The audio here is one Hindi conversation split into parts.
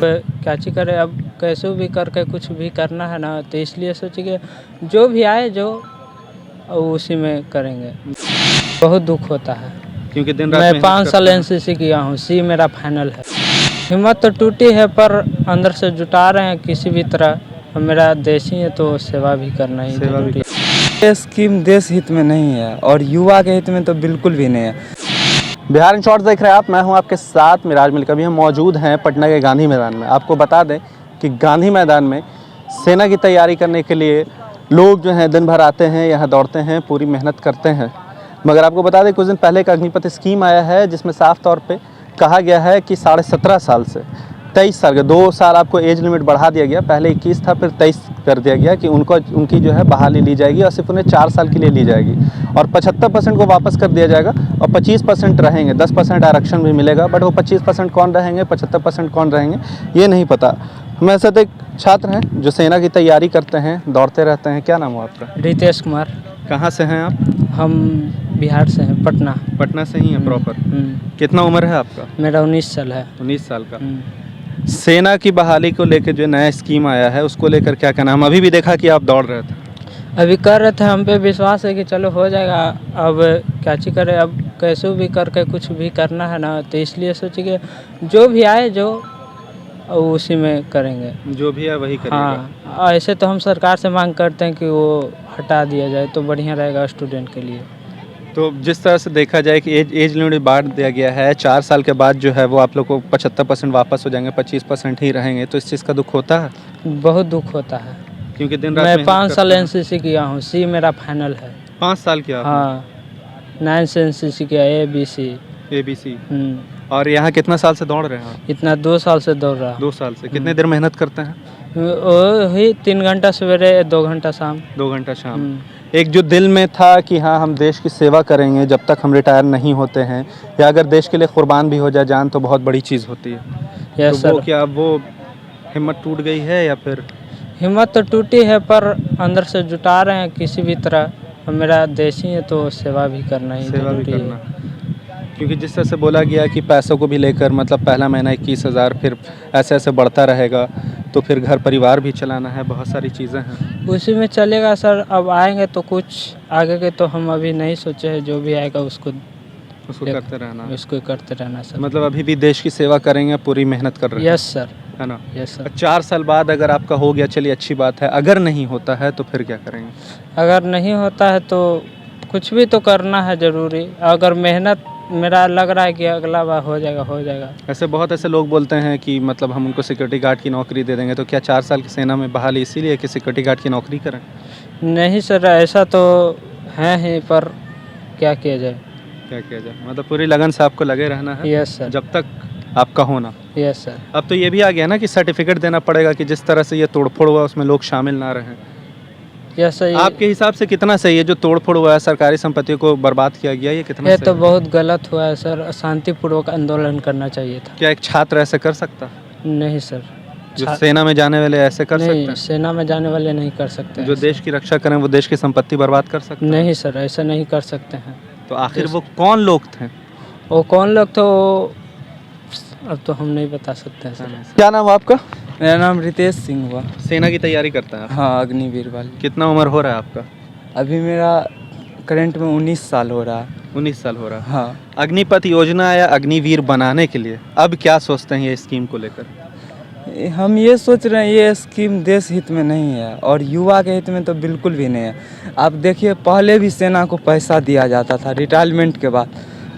क्या करे, अब कैसे भी करके कुछ भी करना है ना, तो इसलिए सोचे कि जो भी आए जो उसी में करेंगे। बहुत दुख होता है क्योंकि दिन रात मैं मेहनत 5 साल करते हैं। एनसीसी किया हूँ, सी मेरा फाइनल है। हिम्मत तो टूटी है पर अंदर से जुटा रहे हैं किसी भी तरह। मेरा देश ही है तो सेवा भी करना ही सेवा भी जरूरी है। ये स्कीम देश हित में नहीं है और युवा के हित में तो बिल्कुल भी नहीं है। बिहार इन शॉर्ट्स देख रहे हैं आप, मैं हूं आपके साथ मिराज मिल्क। अभी हम मौजूद हैं पटना के गांधी मैदान में। आपको बता दें कि गांधी मैदान में सेना की तैयारी करने के लिए लोग जो हैं दिन भर आते हैं, यहाँ दौड़ते हैं, पूरी मेहनत करते हैं। मगर आपको बता दें कुछ दिन पहले एक अग्निपथ स्कीम आया है जिसमें साफ तौर पे कहा गया है कि 17.5 साल से 23 साल के 2 साल आपको एज लिमिट बढ़ा दिया गया। पहले 21 था, फिर 23 कर दिया गया कि उनकी जो है बहाली ली जाएगी और सिर्फ उन्हें 4 साल के लिए ली जाएगी और 75% को वापस कर दिया जाएगा और 25% रहेंगे। 10% आरक्षण भी मिलेगा, बट वो 25% कौन रहेंगे, 75% कौन रहेंगे, ये नहीं पता। हमारे साथ एक छात्र हैं जो सेना की तैयारी करते हैं, दौड़ते रहते हैं। क्या नाम है आपका? रितेश कुमार। कहाँ से हैं आप? हम बिहार से हैं, पटना। पटना से ही हैं प्रॉपर। कितना उम्र है आपका? मेरा 19 साल है। 19 साल का। सेना की बहाली को लेकर जो नया स्कीम आया है उसको लेकर क्या कहना? हम अभी भी देखा कि आप दौड़ रहे थे। अभी कर रहे थे, हम पे विश्वास है कि चलो हो जाएगा। अब क्या करे, अब कैसे भी करके कुछ भी करना है ना, तो इसलिए सोचे कि जो भी आए जो उसी में करेंगे। जो भी है वही करेगा। हाँ, ऐसे तो हम सरकार से मांग करते हैं कि वो हटा दिया जाए तो बढ़िया रहेगा स्टूडेंट के लिए। तो जिस तरह से देखा जाए कि एज लिमिट बांट दिया गया है, 4 साल के बाद जो है वो आप लोग को 75% वापस हो जाएंगे, 25% ही रहेंगे, तो इस चीज़ का दुख होता है? बहुत दुख होता है क्योंकि दिन रात मैं 5 साल एनसीसी किया हूँ, सी मेरा फाइनल है। 5 साल किया? हाँ, 9 से एनसीसी किया, ABC। और यहाँ कितना साल से दौड़ रहे हैं आप? इतना 2 साल से दौड़ रहा। 2 साल से। कितने देर मेहनत करते हैं? वही 3 घंटा सवेरे, 2 घंटा शाम। 2 घंटा शाम। एक जो दिल में था कि हाँ हम देश की सेवा करेंगे जब तक हम रिटायर नहीं होते हैं, या अगर देश के लिए कुर्बान भी हो जाए जान तो बहुत बड़ी चीज़ होती है। यस तो सर। वो क्या वो हिम्मत टूट गई है या फिर? हिम्मत तो टूटी है पर अंदर से जुटा रहे हैं किसी भी तरह। मेरा देश ही है तो सेवा भी करना ही जरूरी है। क्योंकि जिस तरह से बोला गया कि पैसों को भी लेकर, मतलब पहला महीना 21,000, फिर ऐसे ऐसे बढ़ता रहेगा, तो फिर घर परिवार भी चलाना है, बहुत सारी चीज़ें हैं। उसी में चलेगा सर। अब आएंगे तो कुछ आगे के तो हम अभी नहीं सोचे हैं, जो भी आएगा उसको करते रहना, उसको करते रहना सर। मतलब अभी भी देश की सेवा करेंगे, पूरी मेहनत कर रहे हैं। यस सर, है ना? Yes sir. 4 साल बाद अगर आपका हो गया, चलिए अच्छी बात है। अगर नहीं होता है तो फिर क्या करेंगे? अगर नहीं होता है तो कुछ भी तो करना है ज़रूरी। अगर मेहनत मेरा लग रहा है कि अगला बार हो जाएगा, हो जाएगा। ऐसे बहुत ऐसे लोग बोलते हैं कि मतलब हम उनको सिक्योरिटी गार्ड की नौकरी दे देंगे, तो क्या 4 साल की सेना में बहाली इसीलिए कि सिक्योरिटी गार्ड की नौकरी करें? नहीं सर, ऐसा तो है ही, पर क्या किया जाए। क्या किया जाए, मतलब पूरी लगन से आपको लगे रहना है। Yes sir. जब तक आपका होना। Yes sir. अब तो ये भी आ गया ना कि सर्टिफिकेट देना पड़ेगा कि जिस तरह से ये तोड़फोड़ हुआ उसमें लोग शामिल ना रहें। Yes sir. आपके हिसाब से कितना सही है जो तोड़फोड़ हुआ है, सरकारी संपत्ति को बर्बाद किया गया, ये कितना ये सही तो है? बहुत गलत हुआ है सर। शांतिपूर्वक आंदोलन करना चाहिए था। क्या एक छात्र ऐसे कर सकता? नहीं सर। जो सेना में जाने वाले ऐसे कर सकते नहीं, हैं? सेना में जाने वाले नहीं कर सकते। जो देश की रक्षा करें वो देश की संपत्ति बर्बाद कर सकते हैं? नहीं सर, ऐसा नहीं कर सकते हैं। तो आखिर वो कौन लोग थे? वो कौन लोग थे अब तो हम नहीं बता सकते हैं सर। क्या नाम है आपका? मेरा नाम रितेश सिंह हुआ। सेना की तैयारी करता है? हाँ, अग्निवीर वाली। कितना उम्र हो रहा है आपका? अभी मेरा करंट में 19 साल हो रहा है। 19 साल हो रहा है। हाँ। अग्निपथ योजना या अग्निवीर बनाने के लिए अब क्या सोचते हैं ये स्कीम को लेकर? हम ये सोच रहे हैं ये स्कीम देश हित में नहीं है और युवा के हित में तो बिल्कुल भी नहीं है। आप देखिए, पहले भी सेना को पैसा दिया जाता था रिटायरमेंट के बाद,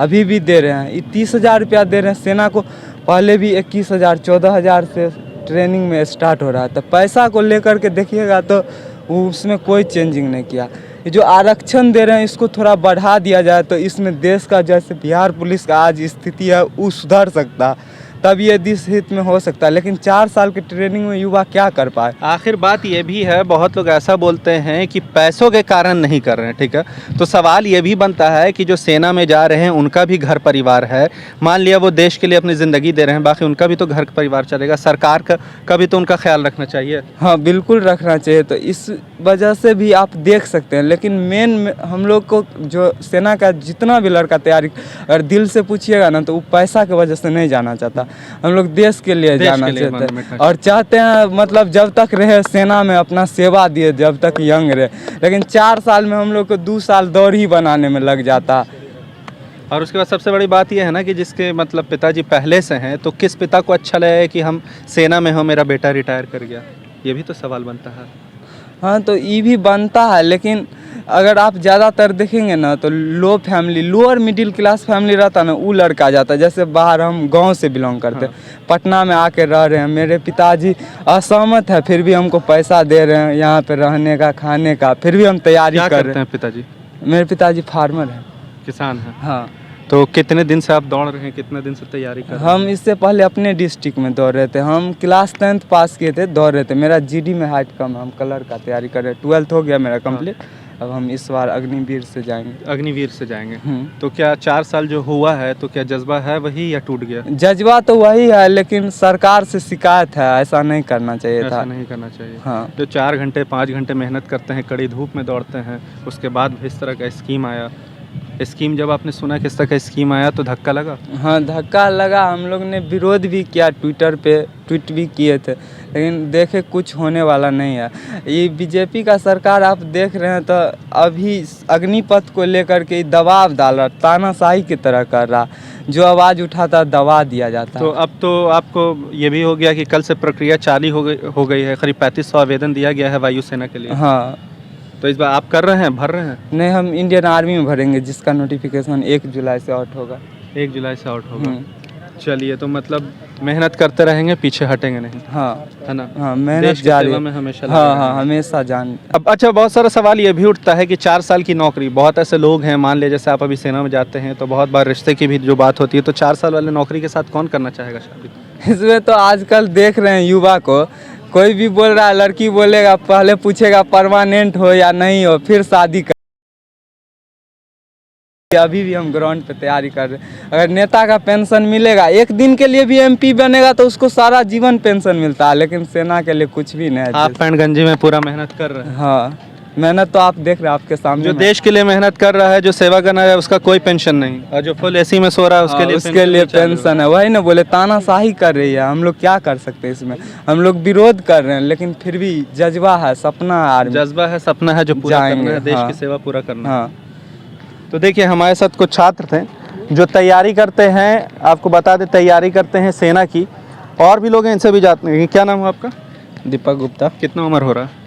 अभी भी दे रहे हैं। 30,000 रुपया दे रहे हैं सेना को। पहले भी 21,000 14,000 से ट्रेनिंग में स्टार्ट हो रहा है। तो पैसा को लेकर के देखिएगा तो उसमें कोई चेंजिंग नहीं किया। ये जो आरक्षण दे रहे हैं इसको थोड़ा बढ़ा दिया जाए तो इसमें देश का, जैसे बिहार पुलिस का आज स्थिति है, वो सुधर सकता, तब ये देश हित में हो सकता है। लेकिन 4 साल की ट्रेनिंग में युवा क्या कर पाए? आखिर बात ये भी है, बहुत लोग ऐसा बोलते हैं कि पैसों के कारण नहीं कर रहे हैं, ठीक है? तो सवाल ये भी बनता है कि जो सेना में जा रहे हैं उनका भी घर परिवार है। मान लिया वो देश के लिए अपनी ज़िंदगी दे रहे हैं, बाकी उनका भी तो घर परिवार चलेगा। सरकार का भी तो उनका ख्याल रखना चाहिए। हाँ, बिल्कुल रखना चाहिए। तो इस वजह से भी आप देख सकते हैं। लेकिन मेन हम लोग को जो सेना का जितना भी लड़का तैयारी, अगर दिल से पूछिएगा ना तो वो पैसा की वजह से नहीं जाना चाहता। हम लोग देश के लिए देश जाना के लिए चाहते मरना हैं मिटना और चाहते हैं मतलब जब तक रहे सेना में अपना सेवा दिए जब तक यंग रहे, लेकिन 4 साल में हम लोग को 2 साल दौड़ ही बनाने में लग जाता। और उसके बाद सबसे बड़ी बात यह है ना कि जिसके मतलब पिताजी पहले से हैं, तो किस पिता को अच्छा लगेगा कि हम सेना में हो, मेरा बेटा रिटायर कर गया? ये भी तो सवाल बनता है। हाँ तो ये भी बनता है, लेकिन अगर आप ज़्यादातर देखेंगे ना तो low family, lower middle class family रहता ना, वो लड़का जाता। जैसे बाहर हम गांव से बिलोंग करते हैं, पटना में आके रह रहे हैं, मेरे पिताजी असहमत है फिर भी हमको पैसा दे रहे हैं यहाँ पे रहने का खाने का, फिर भी हम तैयारी क्या कर करते रहे हैं पिताजी? हैं। मेरे पिताजी फार्मर हैं। किसान हैं। हाँ, तो कितने दिन से आप दौड़ रहे हैं, कितने दिन से तैयारी कर रहे हैं? हम इससे पहले अपने डिस्ट्रिक्ट में दौड़ रहे थे। हम क्लास 10th पास किए थे, दौड़ रहे थे। मेरा जीडी में हाइट कम है, हम कलर का तैयारी कर रहे हैं। 12th हो गया मेरा कंप्लीट। अब हम इस बार अग्निवीर से जाएंगे। अग्निवीर से जाएंगे। तो क्या 4 साल जो हुआ है तो क्या जज्बा है वही या टूट गया? जज्बा तो वही है, लेकिन सरकार से शिकायत है, ऐसा नहीं करना चाहिए ऐसा था। नहीं करना चाहिए। हाँ, जो 4 घंटे 5 घंटे मेहनत करते हैं, कड़ी धूप में दौड़ते हैं, उसके बाद भी इस तरह का स्कीम आया। स्कीम जब आपने सुना कि इस तरह का स्कीम आया तो धक्का लगा? हाँ धक्का लगा। हम लोग ने विरोध भी किया, ट्विटर पे ट्वीट भी किए थे, लेकिन देखे कुछ होने वाला नहीं है। ये बीजेपी का सरकार आप देख रहे हैं तो अभी अग्निपथ को लेकर के दबाव डाल रहा, तानाशाही की तरह कर रहा। जो आवाज़ उठाता दबा दिया जाता तो अब तो आपको ये भी हो गया कि कल से प्रक्रिया चालू हो गई है। करीब 3500 आवेदन दिया गया है वायुसेना के लिए। हाँ, तो इस बार आप कर रहे हैं, भर रहे हैं? नहीं हम इंडियन आर्मी में भरेंगे, जिसका नोटिफिकेशन 1 जुलाई से आउट होगा। 1 जुलाई से आउट होगा। चलिए, तो मतलब मेहनत करते रहेंगे, पीछे हटेंगे नहीं, हाँ है ना? हाँ, मेहनत देश की जारी सेवा है। में हमेशा लगे हाँ रहेंगे। हाँ, हमेशा जान। अब अच्छा, बहुत सारा सवाल ये भी उठता है कि 4 साल की नौकरी, बहुत ऐसे लोग हैं, मान ले जैसे आप अभी सेना में जाते हैं तो बहुत बार रिश्ते की भी जो बात होती है, तो 4 साल वाले नौकरी के साथ कौन करना चाहेगा शादी? इसमें तो आजकल देख रहे हैं युवा को, कोई भी बोल रहा है, लड़की बोलेगा पहले पूछेगा परमानेंट हो या नहीं हो, फिर शादी कर। अभी भी हम ग्राउंड पे तैयारी कर रहे हैं। अगर नेता का पेंशन मिलेगा, एक दिन के लिए भी एमपी बनेगा तो उसको सारा जीवन पेंशन मिलता है, लेकिन सेना के लिए कुछ भी नहीं है। आप पैंट गंजी में पूरा मेहनत कर रहे हैं। हाँ, मेहनत तो आप देख रहे हैं आपके सामने। जो देश के लिए मेहनत कर रहा है, जो सेवा करना है, उसका कोई पेंशन नहीं, और जो फुल एसी में सो रहा है उसके लिए पेंशन है। वही ना बोले, तानाशाही कर रही है। हम लोग क्या कर सकते हैं इसमें? हम लोग विरोध कर रहे हैं, लेकिन फिर भी जज्बा है, सपना है आर्मी। जज्बा है, सपना है, जो पूरा जाएंगे, करना है, देश हाँ। की सेवा पूरा करना है। हाँ, तो देखिए, हमारे साथ कुछ छात्र थे जो तैयारी करते हैं, आपको बता दें तैयारी करते हैं सेना की। और भी लोग हैं, इनसे भी जाते हैं। क्या नाम है आपका? दीपक गुप्ता। कितना उम्र हो रहा है?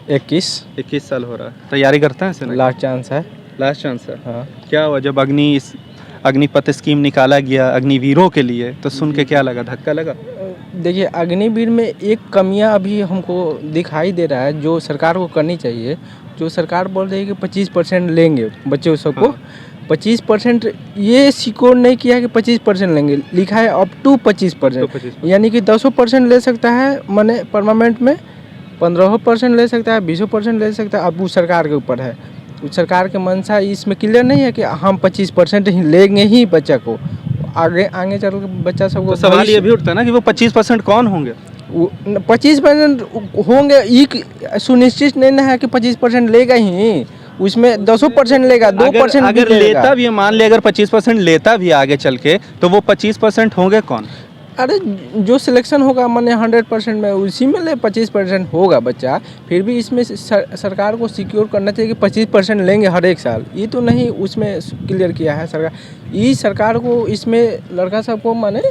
21 साल हो रहा है। तैयारी करते हैं सेना? लास्ट चांस है। लास्ट चांस है। हाँ, क्या हुआ जब अग्निपथ स्कीम निकाला गया अग्निवीरों के लिए, तो सुन के क्या लगा, धक्का लगा? देखिए अग्निवीर में एक कमियां अभी हमको दिखाई दे रहा है, जो सरकार को करनी चाहिए। जो सरकार बोल रही है कि 25% लेंगे बच्चों सबको, 25% ये सिक्योर नहीं किया है कि 25% लेंगे, लिखा है अप टू 25%, यानी कि 10% ले सकता है माने परमानेंट में, 15% ले सकता है, 20% ले सकता है। अब वो सरकार के ऊपर है, सरकार के मंशा इसमें क्लियर नहीं है कि हम 25% ही लेंगे ही बच्चा को। आगे चल के बच्चा सबको तो सवाल ये भी उठता है ना कि वो 25% कौन होंगे? 25% होंगे, ये सुनिश्चित नहीं ना है कि 25% लेगा ही, उसमें 10% लेगा, 2% अगर लेता भी, मान ले अगर 25% लेता भी आगे चल के, तो वो 25% होंगे कौन? अरे जो सिलेक्शन होगा माने 100% में उसी में ले 25% होगा बच्चा। फिर भी इसमें सरकार को सिक्योर करना चाहिए कि 25% लेंगे हर एक साल। ये तो नहीं उसमें क्लियर किया है सरकार। ये सरकार को इसमें लड़का सबको माने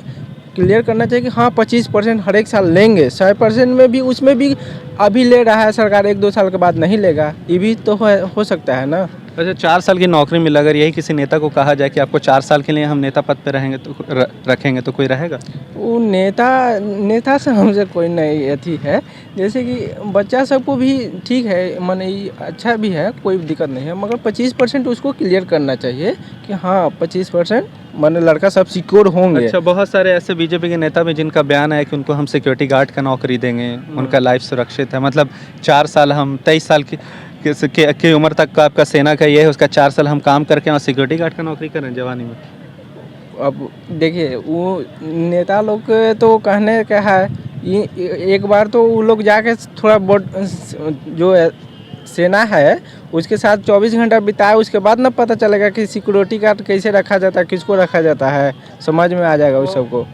क्लियर करना चाहिए कि हाँ 25% हर एक साल लेंगे। 100% में भी उसमें भी अभी ले रहा है सरकार, 1-2 साल के बाद नहीं लेगा, ये भी तो हो सकता है ना। अच्छा, 4 साल की नौकरी मिला, अगर यही किसी नेता को कहा जाए कि आपको 4 साल के लिए हम नेता पद पे रहेंगे तो रखेंगे, तो कोई रहेगा? वो नेता से हमसे कोई नहीं अथी है। जैसे कि बच्चा सबको भी ठीक है, माने अच्छा भी है, कोई दिक्कत नहीं है, मगर 25% उसको क्लियर करना चाहिए कि हाँ 25% माने लड़का सब सिक्योर होंगे। अच्छा, बहुत सारे ऐसे बीजेपी के नेता भी जिनका बयान है कि उनको हम सिक्योरिटी गार्ड का नौकरी देंगे, उनका लाइफ सुरक्षित है। मतलब 4 साल हम 23 साल की उम्र तक का आपका सेना का ये है, उसका 4 साल हम काम करके और सिक्योरिटी गार्ड का नौकरी करें जवानी में। अब देखिए वो नेता लोग के तो कहने का है, ये एक बार तो वो लोग जाके थोड़ा बहुत जो सेना है उसके साथ 24 घंटा बिताए, उसके बाद ना पता चलेगा कि सिक्योरिटी गार्ड कैसे रखा जाता है, किसको रखा जाता है, समझ में आ जाएगा उस सबको।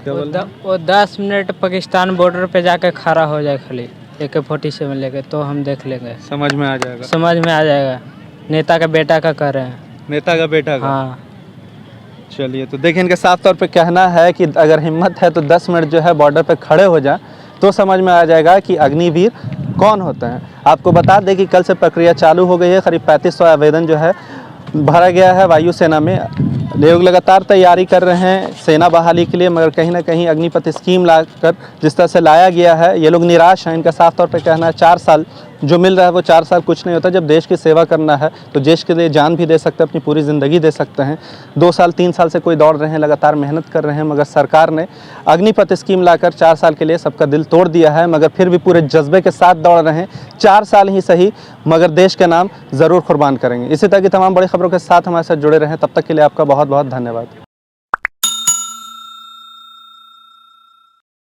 क्या बोल रहे हैं? वो 10 मिनट पाकिस्तान बॉर्डर पे जाके खड़ा हो जाए खाली AK-47 लेके, तो हम देख लेंगे, समझ में आ जाएगा। समझ में आ जाएगा। नेता का बेटा का कर रहे हैं। नेता का बेटा का। हाँ, चलिए, तो देखिए इनके साफ तौर पे कहना है कि अगर हिम्मत है तो 10 मिनट जो है बॉर्डर पे खड़े हो जाए तो समझ में आ जाएगा कि अग्निवीर कौन होते हैं। आपको बता दें कि कल से प्रक्रिया चालू हो गई है। करीब 3500 आवेदन जो है भरा गया है वायुसेना में। लोग लगातार तैयारी कर रहे हैं सेना बहाली के लिए, मगर कहीं ना कहीं अग्निपथ स्कीम लाकर जिस तरह से लाया गया है, ये लोग निराश हैं। इनका साफ तौर पे कहना है 4 साल जो मिल रहा है वो 4 साल कुछ नहीं होता। जब देश की सेवा करना है तो देश के लिए जान भी दे सकते हैं, अपनी पूरी ज़िंदगी दे सकते हैं। 2 साल 3 साल से कोई दौड़ रहे हैं, लगातार मेहनत कर रहे हैं, मगर सरकार ने अग्निपथ स्कीम लाकर 4 साल के लिए सबका दिल तोड़ दिया है। मगर फिर भी पूरे जज्बे के साथ दौड़ रहे हैं। 4 साल ही सही, मगर देश के नाम ज़रूर कुर्बान करेंगे। इसी तरह की तमाम बड़ी खबरों के साथ हमारे साथ जुड़े रहें। तब तक के लिए आपका बहुत बहुत धन्यवाद।